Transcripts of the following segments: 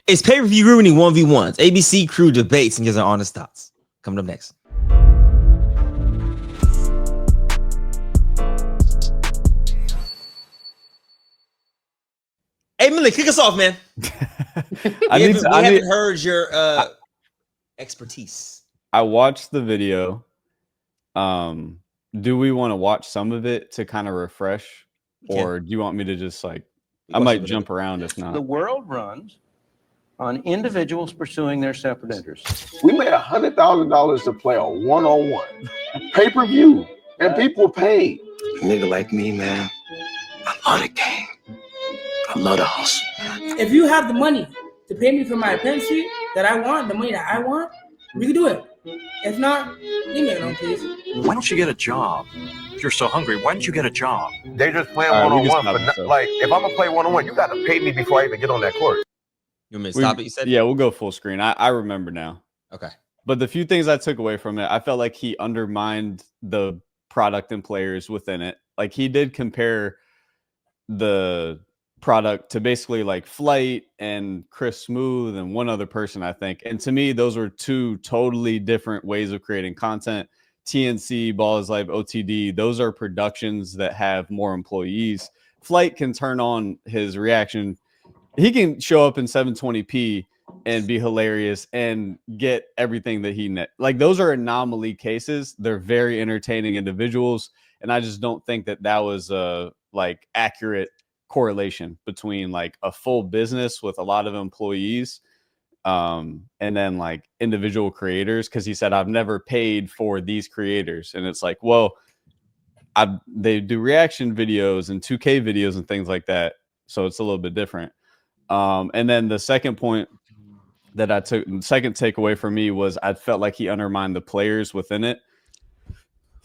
It's pay-per-view ruining 1v1s. ABC crew debates and gives our honest thoughts. Coming up next. Hey, Malik, kick us off, man. we haven't heard your expertise. I watched the video. Do we want to watch some of it to kind of refresh? Or do you want me to just I might jump around if not. The world runs on individuals pursuing their separate interests. We made $100,000 to play a one-on-one pay-per-view, and people paid. A nigga like me, man, I love the game. I love the hustle. If you have the money to pay me for my apprenticeship that I want, the money that I want, we can do it. If not, leave me alone, please. Why don't you get a job? If you're so hungry, why don't you get a job? They just playing one-on-one. Like, if I'm gonna play one-on-one, you got to pay me before I even get on that court. You want me to stop it, you said? Yeah, we'll go full screen. I remember now. Okay. But the few things I took away from it, I felt like he undermined the product and players within it. Like, he did compare the product to basically like Flight and Chris Smooth and one other person, I think. And to me, those were two totally different ways of creating content. TNC, Ball is Life, OTD, those are productions that have more employees. Flight can turn on his reaction. He can show up in 720p and be hilarious and get everything that he like. Those are anomaly cases. They're very entertaining individuals. And I just don't think that that was a like accurate correlation between like a full business with a lot of employees and then like individual creators, because he said I've never paid for these creators, and it's like, well, they do reaction videos and 2K videos and things like that, so it's a little bit different. And then the second point that I took, the second takeaway for me was I felt like he undermined the players within it,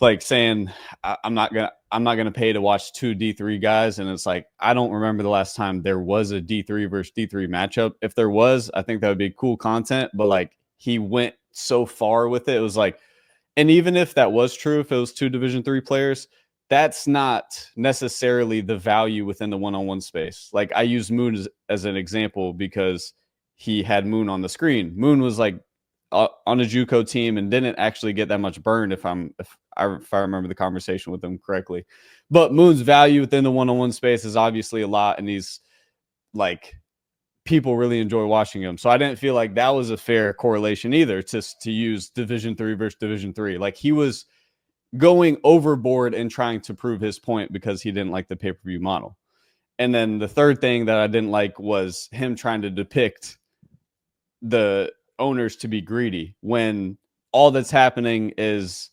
like saying I'm not gonna pay to watch two D3 guys, and it's like I don't remember the last time there was a D3 versus D3 matchup. If there was, I think that would be cool content. But like he went so far with it, it was like, and even if that was true, if it was two Division 3 players, that's not necessarily the value within the one-on-one space. Like I use Moon as an example because he had Moon on the screen. Moon was like on a JUCO team and didn't actually get that much burned if I remember the conversation with him correctly. But Moon's value within the one-on-one space is obviously a lot, and he's like people really enjoy watching him. So I didn't feel like that was a fair correlation either to use Division 3 versus Division 3. Like he was going overboard and trying to prove his point because he didn't like the pay-per-view model. And then the third thing that I didn't like was him trying to depict the owners to be greedy when all that's happening is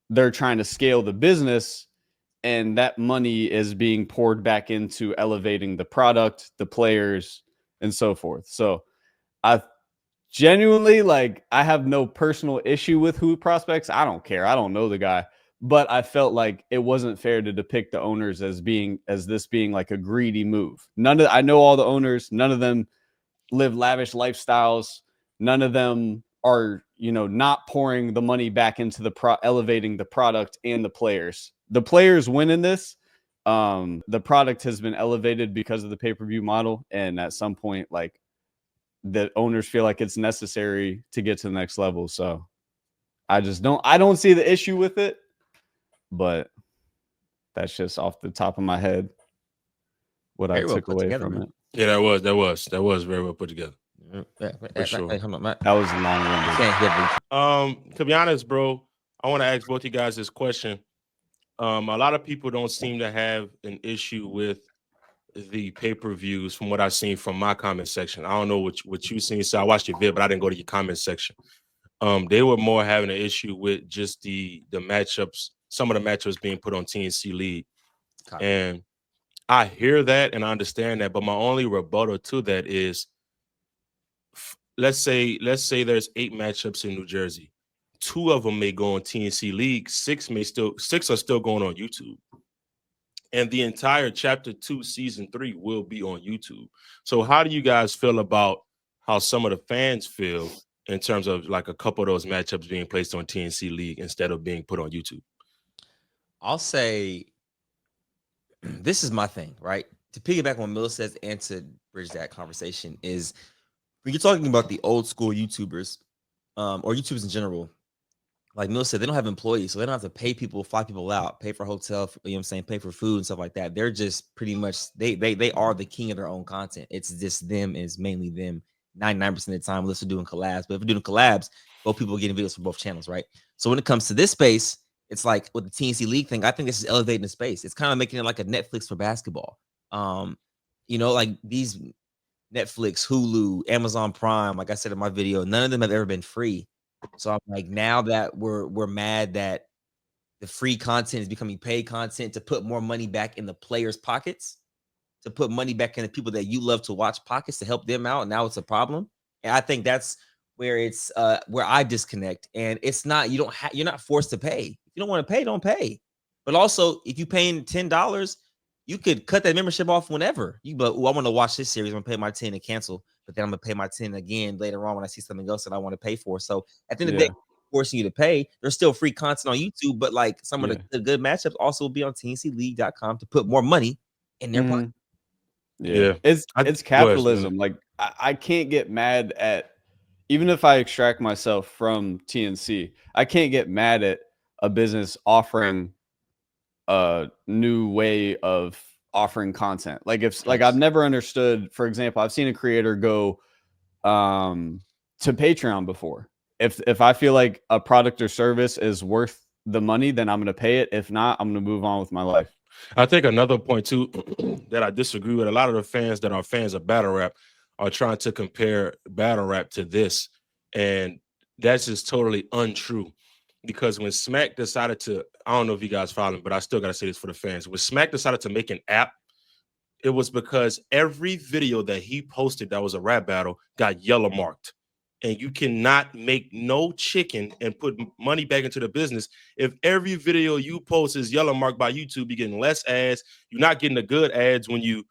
they're trying to scale the business, and that money is being poured back into elevating the product, the players, and so forth. So I genuinely, like, I have no personal issue with Who Prospects. I don't care. I don't know the guy, but I felt like it wasn't fair to depict the owners as this being like a greedy move. I know all the owners, none of them live lavish lifestyles. None of them are, not pouring the money back into elevating the product and the players. The players win in this. The product has been elevated because of the pay-per-view model. And at some point, like the owners feel like it's necessary to get to the next level. So I don't see the issue with it, but that's just off the top of my head what I took away from it. Yeah, that was very well put together. For sure. That was long-winded. To be honest, bro, I want to ask both you guys this question. A lot of people don't seem to have an issue with the pay-per-views from what I've seen from my comment section. I don't know what you've seen. So I watched your vid, but I didn't go to your comment section. They were more having an issue with just the matchups, some of the matchups being put on TNC League. And I hear that and I understand that, but my only rebuttal to that is, let's say there's 8 matchups in New Jersey. 2 of them may go on TNC League. 6 are still going on YouTube. And the entire Chapter 2 Season 3 will be on YouTube. So how do you guys feel about how some of the fans feel in terms of like a couple of those matchups being placed on TNC League instead of being put on YouTube? I'll say this is my thing, right? to piggyback on what Miller says and to bridge that conversation is when you're talking about the old school YouTubers, or YouTubers in general, like Mill said, they don't have employees, so they don't have to pay people, fly people out, pay for hotel, you know what I'm saying, pay for food and stuff like that. They're just pretty much they are the king of their own content. It's just them, is mainly them 99% of the time, unless we're doing collabs. But if we're doing collabs, both people are getting videos from both channels, right? So when it comes to this space, it's like with the TNC League thing, I think this is elevating the space. It's kind of making it like a Netflix for basketball. Like these Netflix, Hulu, Amazon Prime, like I said in my video, none of them have ever been free. So I'm like, now that we're mad that the free content is becoming paid content to put more money back in the players' pockets, to put money back in the people that you love to watch pockets to help them out. Now it's a problem. And I think that's where it's where I disconnect. And it's not, you're not forced to pay. If you don't want to pay, don't pay. But also, if you're paying $10, you could cut that membership off whenever. I want to watch this series. I'm gonna pay my 10 and cancel, but then I'm gonna pay my 10 again later on when I see something else that I want to pay for. So at the end of the day, forcing you to pay, there's still free content on YouTube, but like some of the good matchups also will be on tncleague.com to put more money in their pocket. Yeah. It's capitalism. Like I can't get mad at, even if I extract myself from TNC, I can't get mad at a business offering a new way of offering content. Like I've never understood, for example, I've seen a creator go to Patreon before. If I feel like a product or service is worth the money, then I'm going to pay it. If not, I'm going to move on with my life. I think another point too that I disagree with, a lot of the fans that are fans of battle rap are trying to compare battle rap to this, and that's just totally untrue. Because when Smack decided to, I don't know if you guys follow him, but I still got to say this for the fans. When Smack decided to make an app, it was because every video that he posted that was a rap battle got yellow marked. And you cannot make no chicken and put money back into the business if every video you post is yellow marked by YouTube. You're getting less ads. You're not getting the good ads when you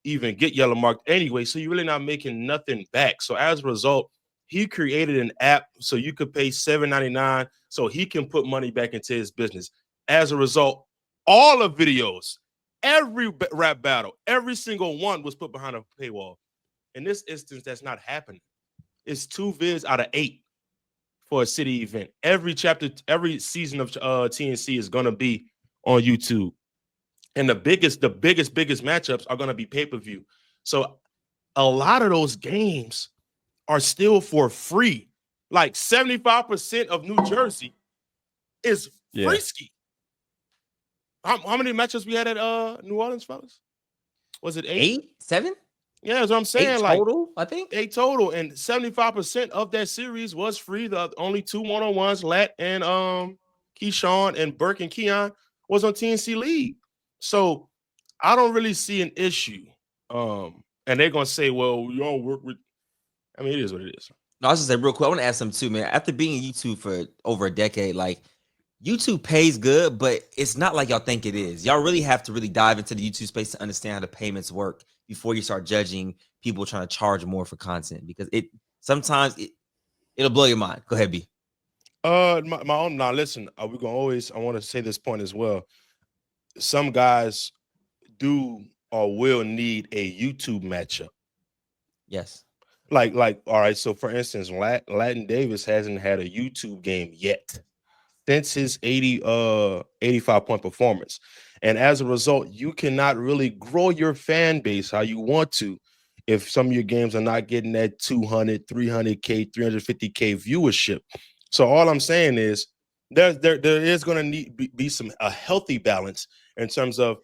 even get yellow marked anyway. So you're really not making nothing back. So as a result, he created an app so you could pay $7.99 so he can put money back into his business. As a result, all the videos, every rap battle, every single one was put behind a paywall. In this instance, that's not happening. It's 2 vids out of 8 for a city event. Every chapter, every season of TNC is going to be on YouTube. And the biggest matchups are going to be pay-per-view. So a lot of those games are still for free. Like 75% of New Jersey is free ski. How many matches we had at New Orleans, fellas? Was it 8? 7? Yeah, that's what I'm saying. 8 like total, I think. 8 total, and 75% of that series was free. The only 2 one-on-ones, Lat and Keyshawn and Burke and Keon, was on TNC League. So I don't really see an issue. And they're gonna say, well, you don't work with. I mean, it is what it is. No, I was just say real quick. I want to ask something too, man. After being in YouTube for over a decade, like YouTube pays good, but it's not like y'all think it is. Y'all really have to really dive into the YouTube space to understand how the payments work before you start judging people trying to charge more for content, because sometimes it'll blow your mind. Go ahead, B. My own. Now listen, I want to say this point as well. Some guys do or will need a YouTube matchup. Yes. Like, all right. So for instance, Latin Davis hasn't had a YouTube game yet since his 85-point performance. And as a result, you cannot really grow your fan base how you want to if some of your games are not getting that 200, 300K, 350K viewership. So all I'm saying is there is going to need be a healthy balance in terms of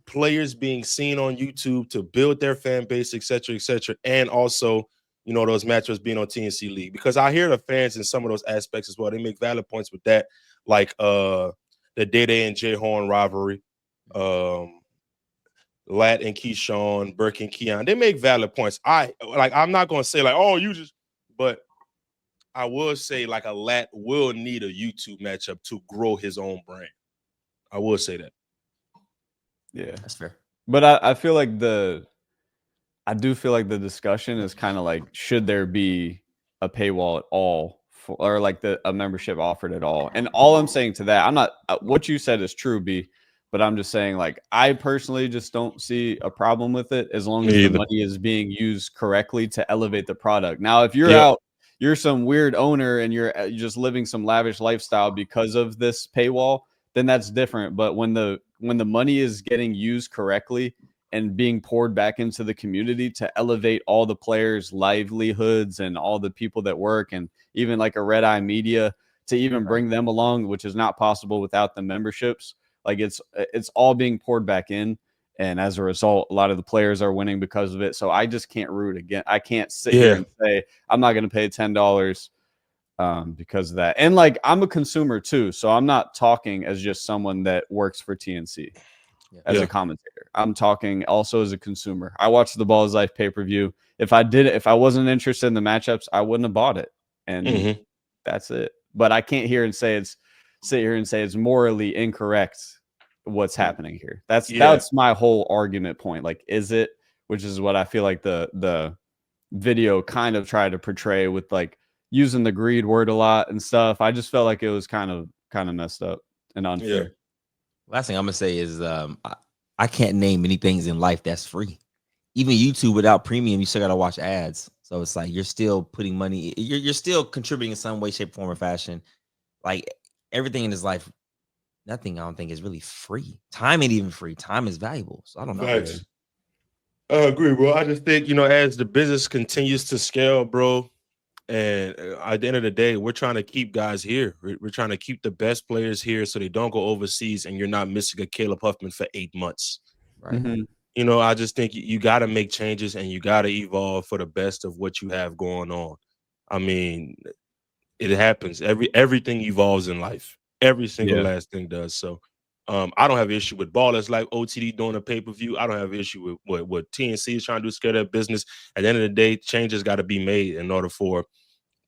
players being seen on YouTube to build their fan base, et cetera, and also, you know, those matchups being on TNC League. Because I hear the fans in some of those aspects as well. They make valid points with that, like the Day and Jay Horn rivalry, Lat and Keyshawn, Burke and Keon. They make valid points. I'm not gonna say like, oh, you just, but I will say like a Lat will need a YouTube matchup to grow his own brand. I will say that. Yeah, that's fair. But I feel like I do feel like the discussion is kind of like, should there be a paywall at all, or like a membership offered at all? And all I'm saying to that, I'm not, what you said is true, B, But I'm just saying, like, I personally just don't see a problem with it as long Me as the either. money is being used correctly to elevate the product. Now, if you're Yep. out, you're some weird owner and you're just living some lavish lifestyle because of this paywall, then that's different. But when the money is getting used correctly and being poured back into the community to elevate all the players' livelihoods and all the people that work, and even like a Red Eye Media to even bring them along, which is not possible without the memberships. Like it's all being poured back in, and as a result, a lot of the players are winning because of it. So I just can't root again. I can't sit here and say I'm not going to pay $10 because of that. And like I'm a consumer too, so I'm not talking as just someone that works for TNC as a commentator. I'm talking also as a consumer. I watched the Ball is Life pay-per-view. If I wasn't interested in the matchups, I wouldn't have bought it, and that's it. But I can't sit here and say it's morally incorrect what's happening here. That's my whole argument point. Like, is it? Which is what I feel like the video kind of tried to portray with like using the greed word a lot and stuff. I just felt like it was kind of messed up and unfair. Last thing I'm gonna say is I can't name many things in life that's free. Even YouTube without premium, you still gotta watch ads. So it's like you're still putting money, you're still contributing in some way, shape, form, or fashion. Like everything in this life, nothing I don't think is really free. Time ain't even free. Time is valuable. So I don't know. Facts. I agree, bro. I just think, as the business continues to scale, bro, and at the end of the day, we're trying to keep guys here. We're trying to keep the best players here so they don't go overseas and you're not missing a Caleb Huffman for 8 months. Right. I just think you got to make changes and you got to evolve for the best of what you have going on. I mean, it happens. Everything evolves in life. Every single last thing does. So I don't have an issue with Ballers like OTD doing a pay-per-view. I don't have an issue with what TNC is trying to do, scale their business. At the end of the day, changes got to be made in order for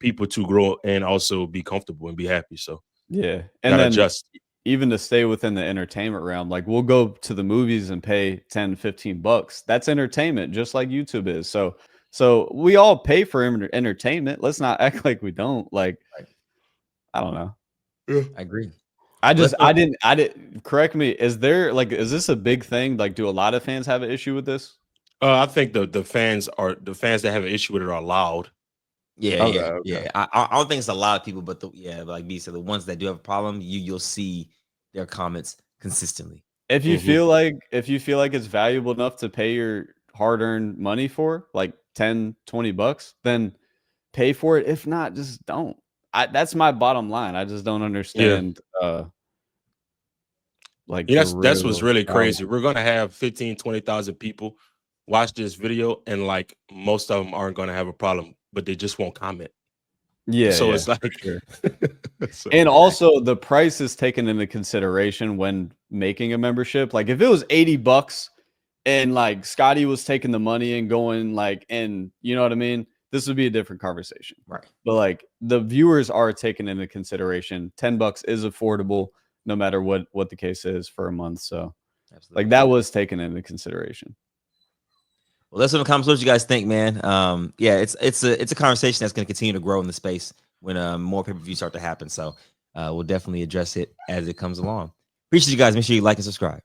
people to grow and also be comfortable and be happy. So and then adjust. Even to stay within the entertainment realm, like we'll go to the movies and pay $10-15. That's entertainment, just like YouTube is. So we all pay for entertainment. Let's not act like we don't. Like, I don't know. I agree. I didn't correct me. Is this a big thing? Like, do a lot of fans have an issue with this? I think the fans that have an issue with it are loud. Okay. I don't think it's a lot of people, but like B said, the ones that do have a problem, you'll see their comments consistently. If you feel like it's valuable enough to pay your hard-earned money for, like $10-20, then pay for it. If not, just don't. That's my bottom line. I just don't understand. That's what's really crazy. We're gonna have 15,000-20,000 people watch this video, and like most of them aren't gonna have a problem, but they just won't comment. So it's like, sure. And also the price is taken into consideration when making a membership. Like if it was $80 and like Scotty was taking the money and going like, and you know what I mean? This would be a different conversation. Right. But like the viewers are taken into consideration. $10 is affordable no matter what the case is for a month. So like that was taken into consideration. Well, let's in the comments what you guys think, man. It's a conversation that's going to continue to grow in the space when more pay-per-views start to happen. So we'll definitely address it as it comes along. Appreciate you guys. Make sure you like and subscribe.